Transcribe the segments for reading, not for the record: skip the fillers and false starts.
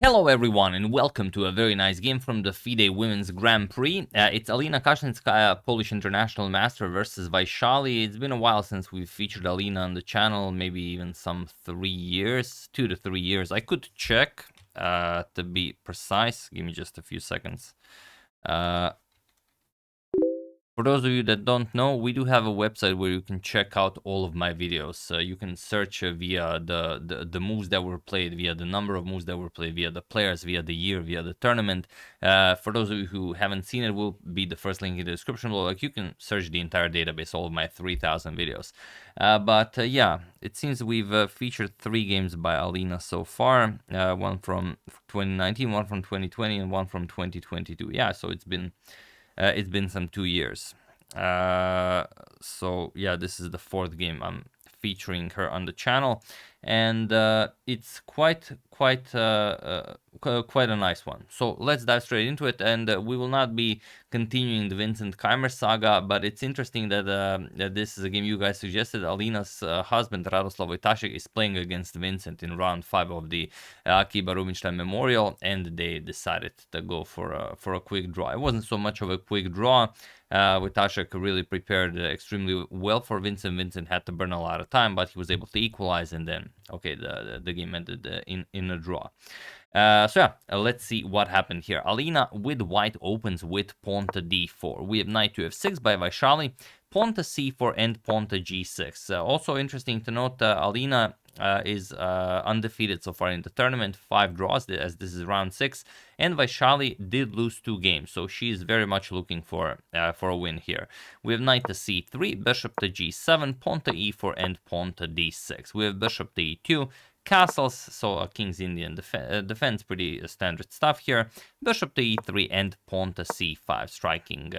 Hello everyone and welcome to a very nice game from the FIDE Women's Grand Prix. It's Alina Kashlinskaya, Polish International Master versus Vaishali. It's been a while since we've featured Alina on the channel, maybe even some 3 years, 2 to 3 years. I could check to be precise. Give me just a few seconds. For those of you that don't know, we do have a website where you can check out all of my videos. You can search via the moves that were played, via the number of moves that were played, via the players, via the year, via the tournament. For those of you who haven't seen it, will be the first link in the description below. Like, you can search the entire database, all of my 3,000 videos. Yeah, it seems we've featured 3 games by Alina so far. One from 2019, one from 2020, and one from 2022. Yeah, so it's been some 2 years. So yeah, this is the 4th game I'm featuring her on the channel, and it's quite a nice one. So let's dive straight into it, and we will not be continuing the Vincent Keimer saga, but it's interesting that this is a game you guys suggested. Alina's husband Radoslav Wojtaszek is playing against Vincent in round 5 of the Akiba Rubinstein Memorial, and they decided to go for a quick draw. It wasn't so much of a quick draw. Wojtaszek really prepared extremely well for Vincent. Vincent had to burn a lot of time, but he was able to equalize, and then okay, the game ended in a draw. So yeah, let's see what happened here. Alina with white opens with pawn to d4. We have knight to f6 by Vaishali, pawn to c4, and pawn to g6. Also interesting to note, Alina is undefeated so far in the tournament, 5 draws, as this is round 6, and Vaishali did lose 2 games, so she is very much looking for a win here. We have knight to c3, bishop to g7, pawn to e4, and pawn to d6. We have bishop to e2, castles, so a king's Indian defense, pretty standard stuff here. Bishop to e3 and pawn to c5, striking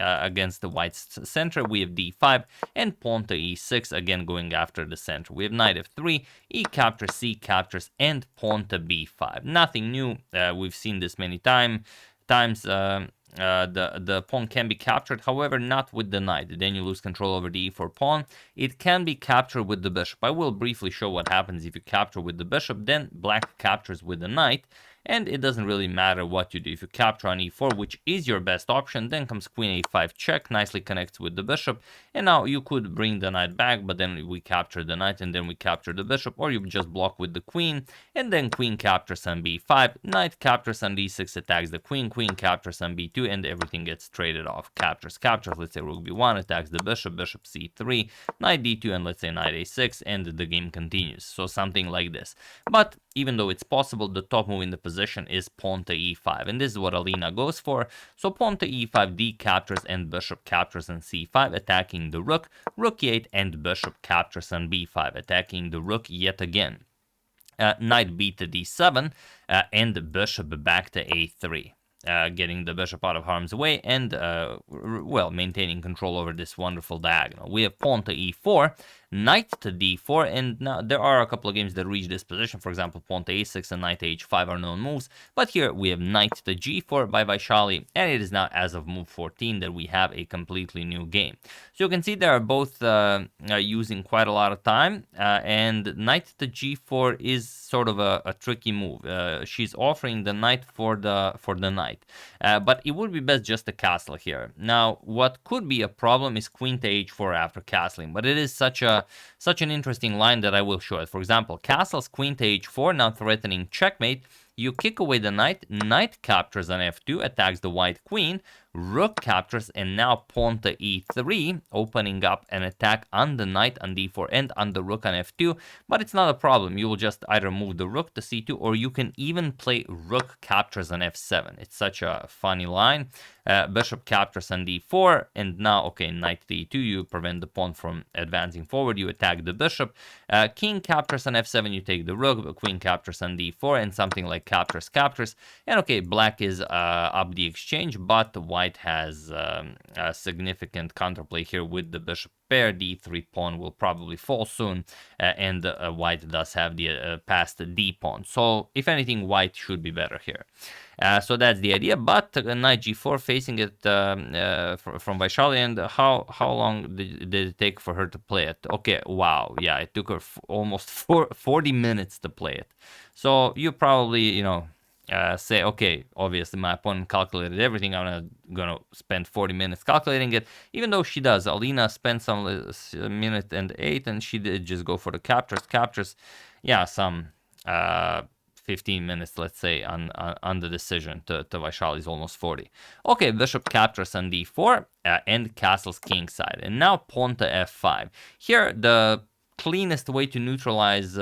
against the white's center. We have d5 and pawn to e6, again going after the center. We have knight f3, e captures, c captures, and pawn to b5. Nothing new. We've seen this many times. The pawn can be captured, however, not with the knight. Then you lose control over the e4 pawn. It can be captured with the bishop. I will briefly show what happens if you capture with the bishop. Then black captures with the knight, and it doesn't really matter what you do. If you capture on e4, which is your best option, then comes queen a5 check, nicely connects with the bishop, and now you could bring the knight back, but then we capture the knight, and then we capture the bishop, or you just block with the queen, and then queen captures on b5, knight captures on d6, attacks the queen, queen captures on b2, and everything gets traded off. Captures, let's say rook b1, attacks the bishop, bishop c3, knight d2, and let's say knight a6, and the game continues. So something like this. But even though it's possible, the top move in the position is pawn to e5, and this is what Alina goes for. So pawn to e5, d captures, and bishop captures on c5, attacking the rook, rook e8, and bishop captures on b5, attacking the rook yet again. Knight b to d7, and bishop back to a3. Getting the bishop out of harm's way and, well, maintaining control over this wonderful diagonal. We have pawn to e4, knight to d4, and now there are a couple of games that reach this position. For example, pawn to a6 and knight to h5 are known moves, but here we have knight to g4 by Vaishali, and it is now as of move 14 that we have a completely new game. So you can see they are both using quite a lot of time, and knight to g4 is sort of a tricky move. She's offering the knight for the knight, but it would be best just to castle here. Now, what could be a problem is queen to h4 after castling, but it is such an interesting line that I will show it. For example, castles queen to h4, now threatening checkmate. You kick away the knight, knight captures on f2, attacks the white queen, rook captures, and now pawn to e3, opening up an attack on the knight on d4 and on the rook on f2, but it's not a problem. You will just either move the rook to c2, or you can even play rook captures on f7. It's such a funny line. Bishop captures on d4, and now, okay, knight to e2, you prevent the pawn from advancing forward, you attack the bishop. King captures on f7, you take the rook, queen captures on d4, and something like captures, and okay, black is up the exchange, but white has a significant counterplay here with the bishop pair. The e3 pawn will probably fall soon, and white does have the passed d pawn, so if anything, white should be better here. So that's the idea, but knight g4 facing it from Vaishali, and how long did it take for her to play it? Okay, wow, yeah, it took her almost 40 minutes to play it. So you probably, say, okay, obviously my opponent calculated everything. I'm not gonna spend 40 minutes calculating it, even though she does. Alina spent some minute and 8, and she did just go for the captures. Yeah, some 15 minutes, let's say, on the decision to Vaishali's almost 40. Okay, bishop captures on d4 and castles kingside, and now pawn to f5. Here, the cleanest way to neutralize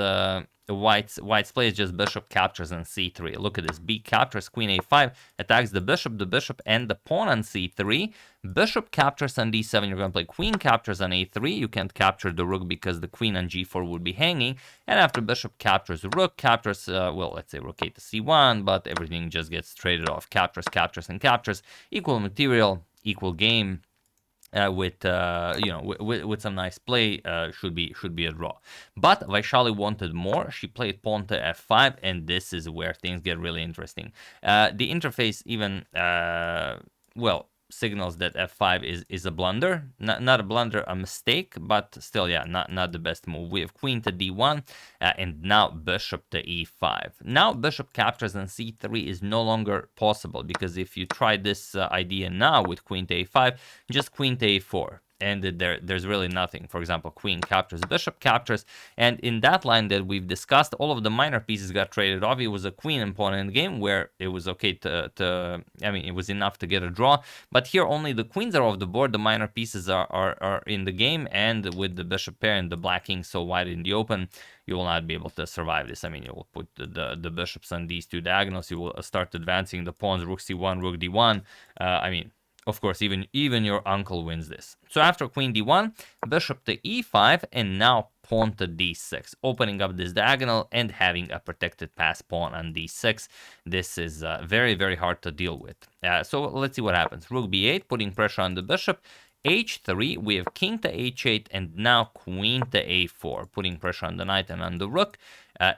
White's play is just bishop captures on c3. Look at this. B captures, queen a5, attacks the bishop, and the pawn on c3. Bishop captures on d7. You're going to play queen captures on a3. You can't capture the rook because the queen on g4 would be hanging. And after bishop captures, rook captures, well, let's say rook a to c1, but everything just gets traded off. Captures, and captures. Equal material, equal game. With some nice play, should be a draw. But Vaishali wanted more. She played pawn to f5, and this is where things get really interesting. The interface even signals that f5 is a blunder, not a blunder, a mistake, but still, yeah, not the best move. We have queen to d1, and now bishop to e5. Now bishop captures on c3 is no longer possible, because if you try this idea now with queen to a5, just queen to a4. And there's really nothing. For example, queen captures, bishop captures, and in that line that we've discussed, all of the minor pieces got traded off. It was a queen and pawn in the game where it was okay it was enough to get a draw. But here only the queens are off the board, the minor pieces are in the game, and with the bishop pair and the black king so wide in the open, you will not be able to survive this. I mean, you will put the bishops on these two diagonals, you will start advancing the pawns, rook c1, rook d1. Of course, even your uncle wins this. So after queen d1, bishop to e5, and now pawn to d6, opening up this diagonal and having a protected pass pawn on d6. This is very, very hard to deal with. So let's see what happens. Rook b8, putting pressure on the bishop. h3, we have king to h8, and now queen to a4, putting pressure on the knight and on the rook.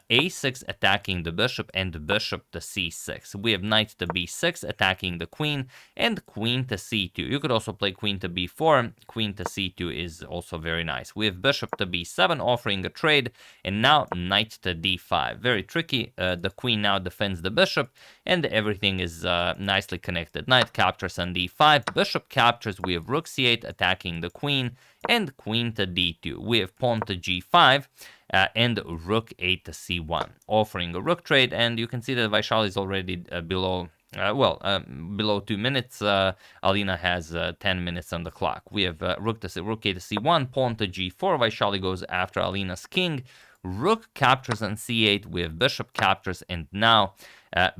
a6 attacking the bishop, and bishop to c6. We have knight to b6 attacking the queen, and queen to c2. You could also play queen to b4. Queen to c2 is also very nice. We have bishop to b7 offering a trade, and now knight to d5. Very tricky. The queen now defends the bishop, and everything is nicely connected. Knight captures on d5. Bishop captures. We have rook c8 attacking the queen, and queen to d2. We have pawn to g5. And rook 8 to c1, offering a rook trade, and you can see that Vaishali is already below 2 minutes. Alina has 10 minutes on the clock. We have rook 8 to c1, pawn to g4. Vaishali goes after Alina's king. Rook captures on c8. We have bishop captures, and now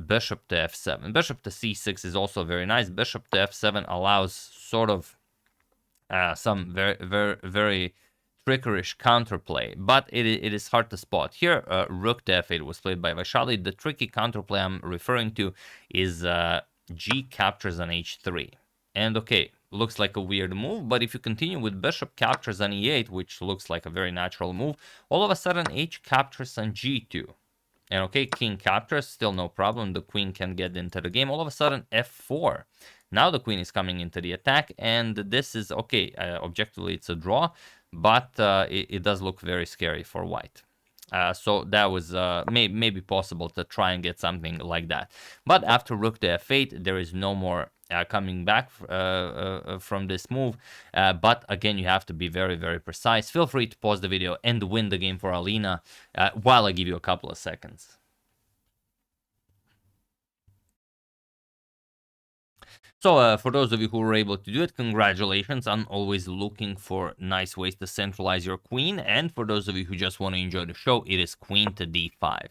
bishop to f7. Bishop to c6 is also very nice. Bishop to f7 allows sort of some very, very, very trickerish counterplay, but it is hard to spot. Here, rook to f8 was played by Vaishali. The tricky counterplay I'm referring to is g captures on h3. And okay, looks like a weird move, but if you continue with bishop captures on e8, which looks like a very natural move, all of a sudden h captures on g2. And okay, king captures, still no problem. The queen can get into the game. All of a sudden, f4. Now the queen is coming into the attack, and this is okay. Objectively, it's a draw, but it does look very scary for white. So that was maybe possible to try and get something like that. But after rook to f8, there is no more coming back from this move. But again, you have to be very, very precise. Feel free to pause the video and win the game for Alina while I give you a couple of seconds. So for those of you who were able to do it, congratulations. I'm always looking for nice ways to centralize your queen. And for those of you who just want to enjoy the show, it is queen to d5.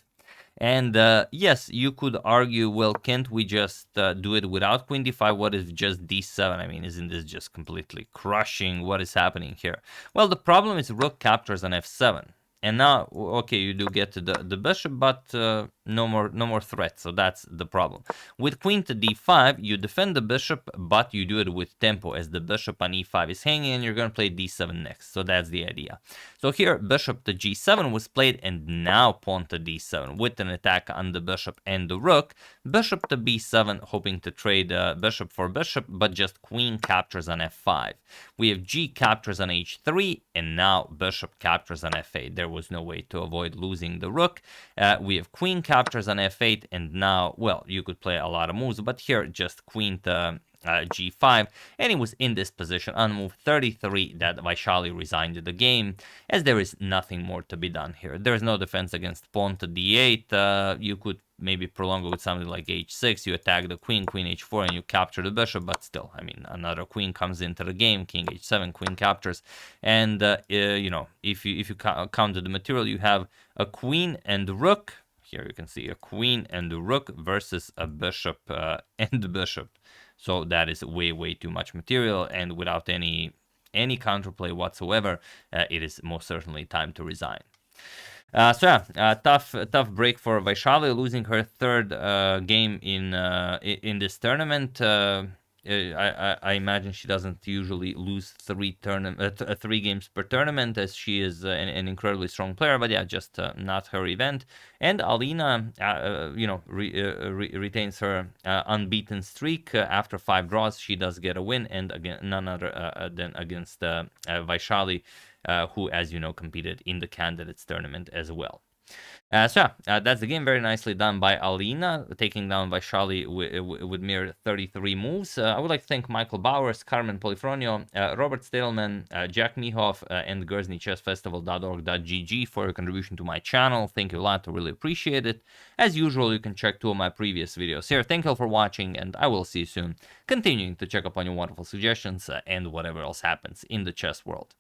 And yes, you could argue, well, can't we just do it without queen d5? What if just d7? I mean, isn't this just completely crushing? What is happening here? Well, the problem is rook captures on f7. And now, okay, you do get to the bishop, but no more threats, so that's the problem. With queen to d5, you defend the bishop, but you do it with tempo, as the bishop on e5 is hanging, and you're going to play d7 next, so that's the idea. So here, bishop to g7 was played, and now pawn to d7, with an attack on the bishop and the rook. Bishop to b7, hoping to trade bishop for bishop, but just queen captures on f5. We have g captures on h3, and now bishop captures on f8. There was no way to avoid losing the rook. We have queen captures captures on f8, and now, well, you could play a lot of moves, but here just queen to g5, and he was in this position on move 33 that Vaishali resigned the game, as there is nothing more to be done here. There is no defense against pawn to d8. You could maybe prolong it with something like h6, you attack the queen, queen h4, and you capture the bishop, but still, I mean, another queen comes into the game, king h7, queen captures, and you know, if you counter the material, you have a queen and rook. Here you can see a queen and a rook versus a bishop and a bishop. So that is way too much material, and without any counterplay whatsoever, it is most certainly time to resign. So yeah, tough break for Vaishali, losing her third game in this tournament. I imagine she doesn't usually lose three games per tournament, as she is an incredibly strong player. But yeah, just not her event. And Alina, you know, retains her unbeaten streak after 5 draws. She does get a win, and again, none other than against Vaishali, who, as you know, competed in the candidates tournament as well. So that's the game. Very nicely done by Alina, taking down Vaishali with mere 33 moves. I would like to thank Michael Bowers, Carmen Polifronio, Robert Stadelman, Jack Mihoff, and GuernseyChessFestival.org.gg for your contribution to my channel. Thank you a lot. I really appreciate it. As usual, you can check 2 of my previous videos here. Thank you all for watching, and I will see you soon, continuing to check up on your wonderful suggestions and whatever else happens in the chess world.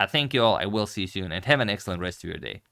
Thank you all. I will see you soon, and have an excellent rest of your day.